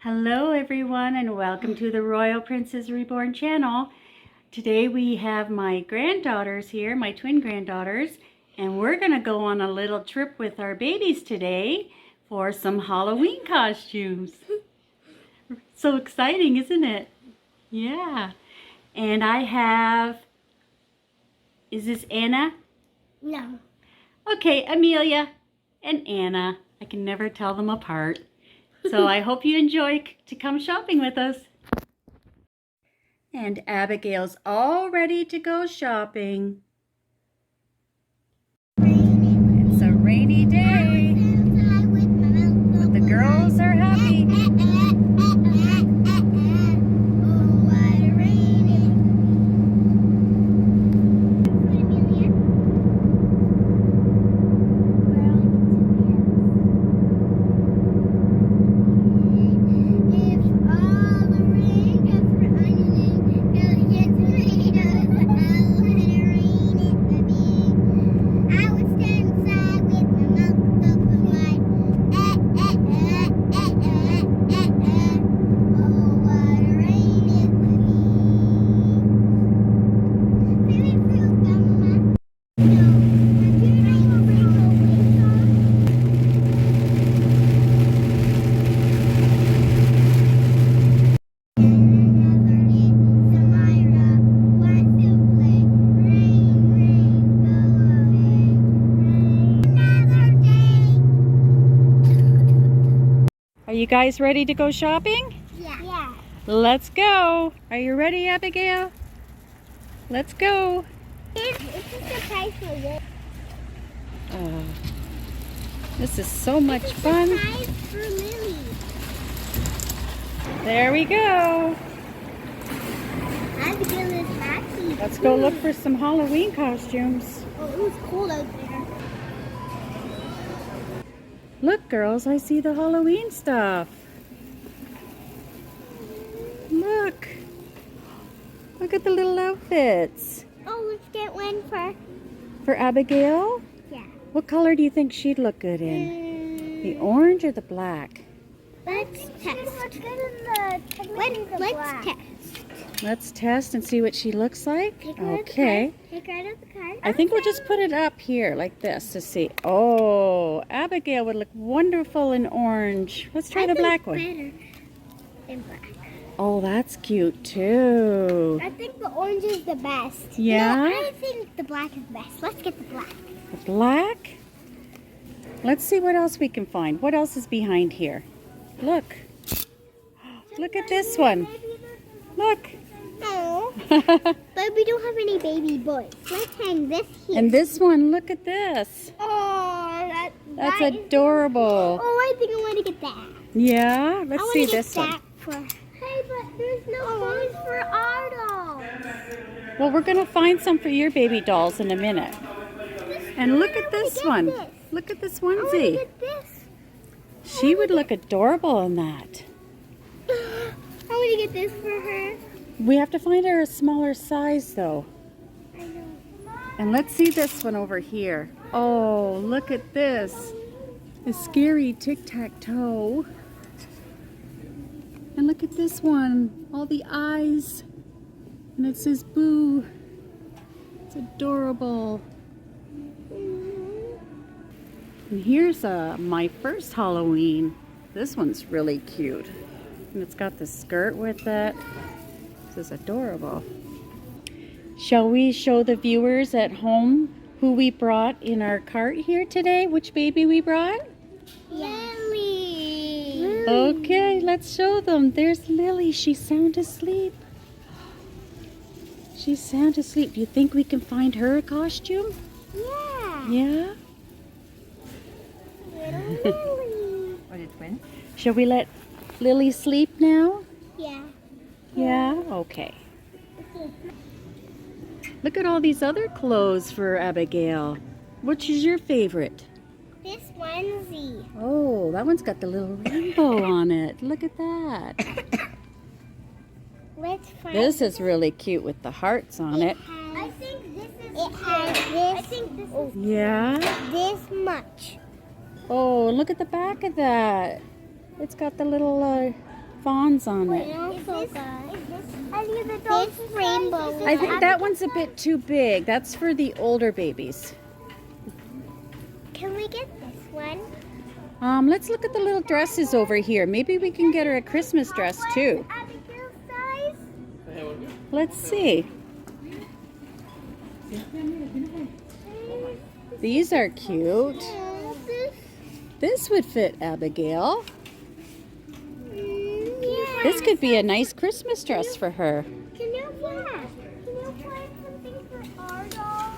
Hello everyone and welcome to the Royal Princess Reborn channel. Today we have my granddaughters here, my twin granddaughters, and we're going to go on a little trip with our babies today for some Halloween costumes. So exciting, isn't it? Yeah. And I have, is this Anna? No. Okay, Amelia and Anna. I can never tell them apart. So I hope you enjoy to come shopping with us. And Abigail's all ready to go shopping. It's a rainy day, but the girls are happy. Are you guys ready to go shopping? Yeah. Let's go. Are you ready, Abigail? Let's go. It's a surprise for you. This is so much fun. Surprise for Lily. There we go. Abigail is happy. Let's go look for some Halloween costumes. Oh, it was cold out there. Look, girls, I see the Halloween stuff. Look. Look at the little outfits. Oh, let's get one For Abigail? yeah. What color do you think she'd look good in? The orange or the black? Let's test. Let's test. Let's test and see what she looks like. Take her Okay. Take her out of the car. I think we'll just put it up here like this to see. Oh, Abigail would look wonderful in orange. Let's try the black one. Better in black. Oh, that's cute too. I think the orange is the best. Yeah? No, I think the black is the best. Let's get the black. The black? Let's see what else we can find. What else is behind here? Look. Look at this one. Look. No. But we don't have any baby boys. Let's hang this here. And this one, look at this. Oh, That's that adorable. Oh, I think I want to get that. Yeah? Let's I see want to this get one. that for. Hey, but there's no toys for our dolls. Well, we're going to find some for your baby dolls in a minute. And look at this one. Look at this I want to onesie. get this. She would look adorable in that. I want to get this for her. We have to find her a smaller size though. I know. And let's see this one over here. Oh, look at this. A scary tic-tac-toe. And look at this one. All the eyes. And it says boo. It's adorable. And here's my first Halloween. This one's really cute. And it's got the skirt with it. This is adorable. Shall we show the viewers at home who we brought in our cart here today? Which baby we brought? Lily. Okay, let's show them. There's Lily. She's sound asleep. She's sound asleep. Do you think we can find her a costume? Yeah. Yeah? Little Lily. Are they twins? Shall we let Lily sleep now? Yeah. Yeah? Okay. Look at all these other clothes for Abigail. Which is your favorite? This onesie. Oh, that one's got the little rainbow on it. Look at that. Let's find. This is really cute with the hearts on it. I think this is. It has this. I think this is Yeah? this much. Oh, look at the back of that. It's got the little fawns on it. Is this any of the dolls? This rainbow. I think that one's a bit too big. That's for the older babies. Can we get this one? Let's look at the little dresses over here. Maybe we can get her a Christmas dress too. Abigail size? Let's see. These are cute. This would fit Abigail. Yeah. This could be a nice Christmas dress for her. Can you find something for our dolls?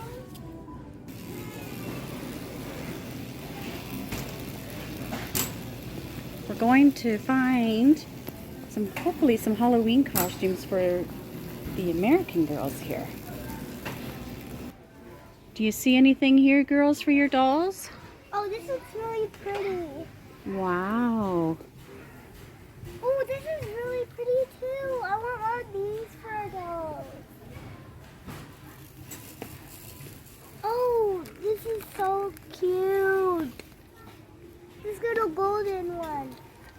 We're going to find hopefully some Halloween costumes for the American girls here. Do you see anything here, girls, for your dolls? Oh, this looks really pretty. Wow. Oh, this is really pretty too. I want one of these for our dolls. Oh, this is so cute. This little golden one.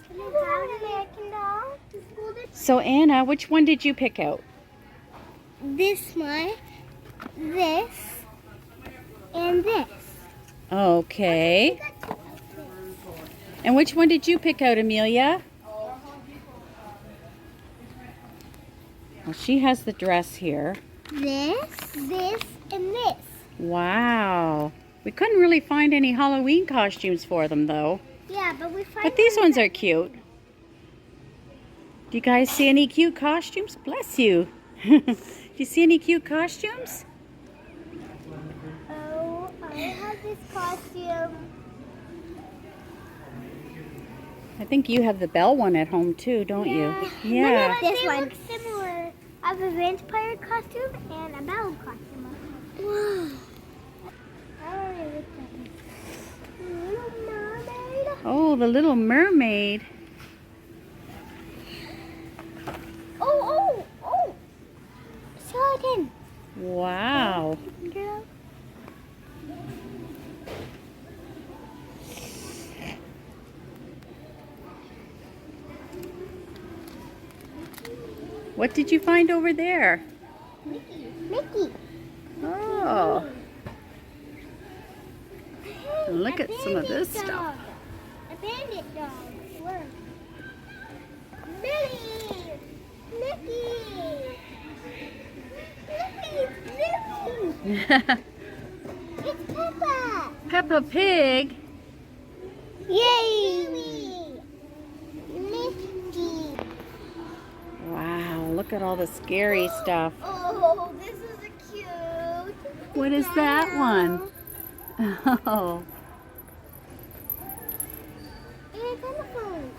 Can you have an American doll? This golden. So Anna, which one did you pick out? This one, this, and this. Okay. And which one did you pick out, Amelia? Well, she has the dress here. This, and this. Wow. We couldn't really find any Halloween costumes for them, though. Yeah, but we find. But these ones are cute. Do you guys see any cute costumes? Bless you. Do you see any cute costumes? Oh, I have this costume. I think you have the Belle one at home too, don't you? Yeah. This one looks similar. I have a vampire costume and a Belle costume. Wow. I already looked at it. Little mermaid. Oh, the Little Mermaid. Oh. Skeleton. Wow. Girl. What did you find over there? Mickey. Oh. Look at some of this Dog. stuff. A bandit dog. Look. Millie. Mickey. It's Peppa. Peppa Pig. Yay. Mickey. Wow, look at all the scary stuff. Oh, this is a cute. What is that one? Oh. And a telephone.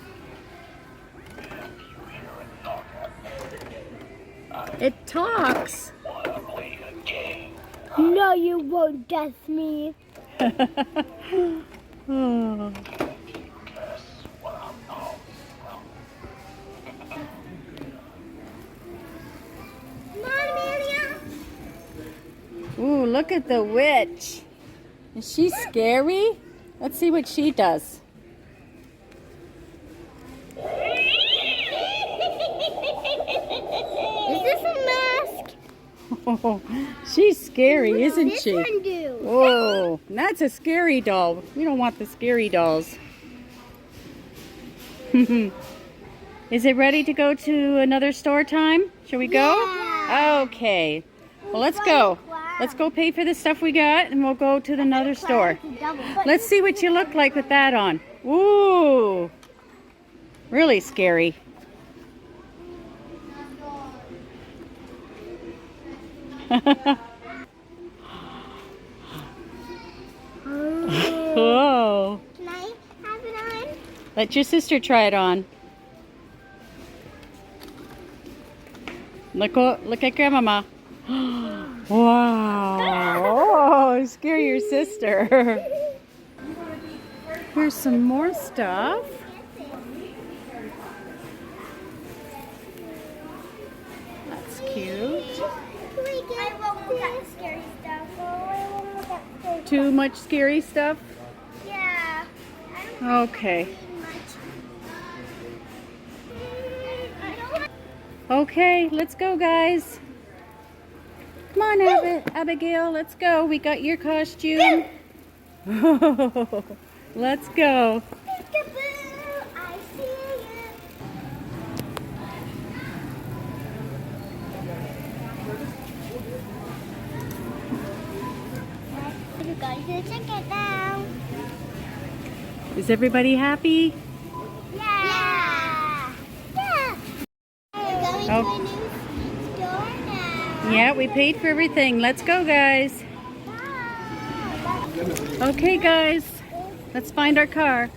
It talks. No, you won't death me. Oh. Come on, Amelia. Ooh, look at the witch. Is she scary? Let's see what she does. Is this a mask? Oh, she's scary, What does isn't this she? one do? Whoa, that's a scary doll. We don't want the scary dolls. Is it ready to go to another store time? Shall we go? Yeah. Okay. Well, let's go. Let's go pay for the stuff we got and we'll go to another store. Let's see what you look like with that on. Ooh. Really scary. Whoa. Can I have it on? Let your sister try it on. Look at Grandmama. Wow. Oh, scare your sister. Here's some more stuff. That's cute. Can we get I won't look at scary stuff. Oh, I won't look at scary Too much scary stuff? Yeah. Okay. Okay, let's go, guys. Come on, Abigail, let's go. We got your costume. Let's go. Peekaboo, I see you. We're going to check it now. Is everybody happy? Yeah. Yeah. We're going to a new store now. Yeah, we paid for everything. Let's go, guys. Bye. Okay, guys. Let's find our car.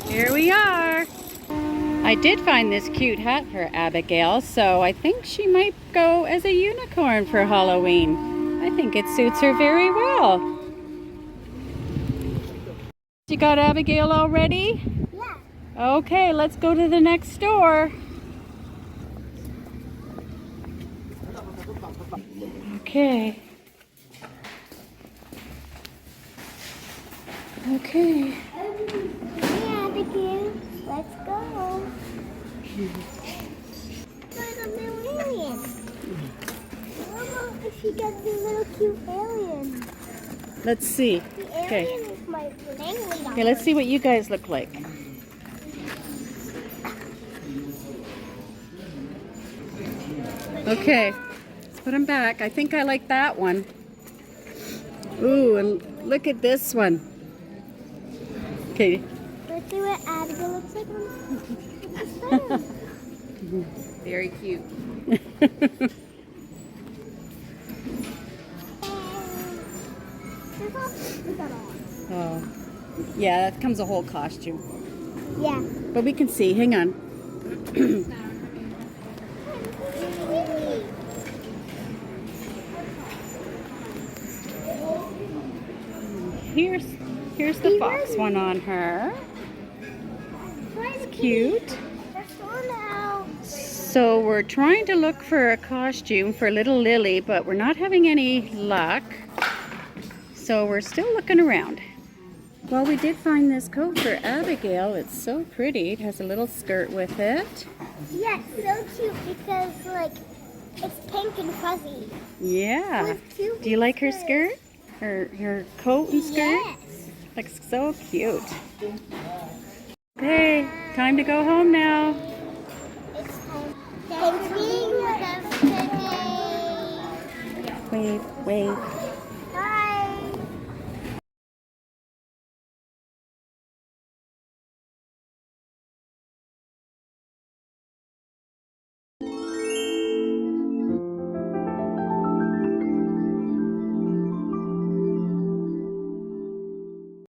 Here we are. I did find this cute hat for Abigail, so I think she might go as a unicorn for Halloween. I think it suits her very well. You got Abigail all ready? Yeah. Okay, let's go to the next store. Okay. Okay. Yeah, Abigail. Let's go. There's a new alien. Mama, if she gets the little cute alien. Let's see. The Okay. alien is my language. Okay, let's see what you guys look like. Okay, let's put them back. I think I like that one. Ooh, and look at this one. Okay. Let's see what Abigail looks like on Very cute. Oh, yeah, that comes a whole costume. Yeah. But we can see. Hang on. Here's the fox one on her. It's cute. So we're trying to look for a costume for little Lily, but we're not having any luck. So we're still looking around. Well, we did find this coat for Abigail. It's so pretty. It has a little skirt with it. Yeah, so cute because like it's pink and fuzzy. Yeah. With cute Do you like her skirt. skirt? Her coat and skirt? Yes. Looks so cute. Okay, time to go home now. It's time. Thanks for being with us today. Wave, wave.